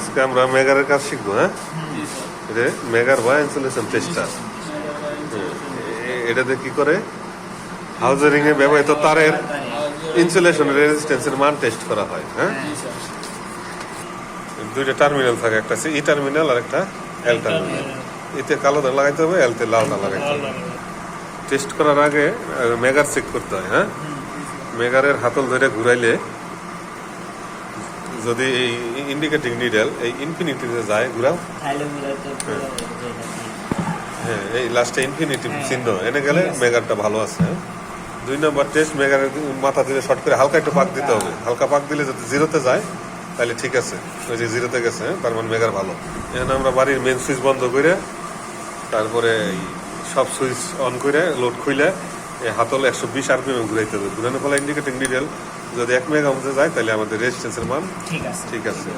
আজকে আমরা মেগারের কাজ শিখবো। হ্যাঁ, এটা মেগার বা ইনসুলেশন টেস্টার। এটাতে কি করে হাউজারিং এ ব্যবহৃত তারের ইনসুলেশন রেজিস্ট্যান্সের মান টেস্ট করা হয়। হ্যাঁ, দুইটা টার্মিনাল থাকে, একটা ই টার্মিনাল আর একটা এল টার্মিনাল। এতে কালো দাগ লাগাইতে হবে, এলতে লাল দাগ লাগাইতে হবে। টেস্ট করার আগে মেগার চেক করতে হয়। হ্যাঁ, মেগারের হাতল ধরে ঘুরাইলে যদি এই ইন্ডিকেটিং নিডেল এই ইনফিনিটিতে যায়, ঘুরাও, হ্যাঁ, এই লাস্টে ইনফিনিটি চিহ্ন এনে গেলে মেগারটা ভালো আছে। 2 নম্বর টেস্ট, মেগারের মাথা দিয়ে শর্ট করে হালকা একটু পাক দিতে হবে। হালকা পাক দিলে যদি জিরোতে যায় তাহলে ঠিক আছে, ওই যে জিরোতে গেছে, তার মানে মেগার ভালো। এখানে আমরা বাড়ির মেন সুইচ বন্ধ করে তারপরে সব সুইচ অন করে লোড খুলে এই হাতল 120 RPM ঘুরাইতে হবে। ঘুরানোর ফলে ইন্ডিকেটিং নিডেল যদি 1 মেগা মধ্যে যায় তাহলে আমাদের রেজিস্ট্যান্সের মান ঠিক আছে।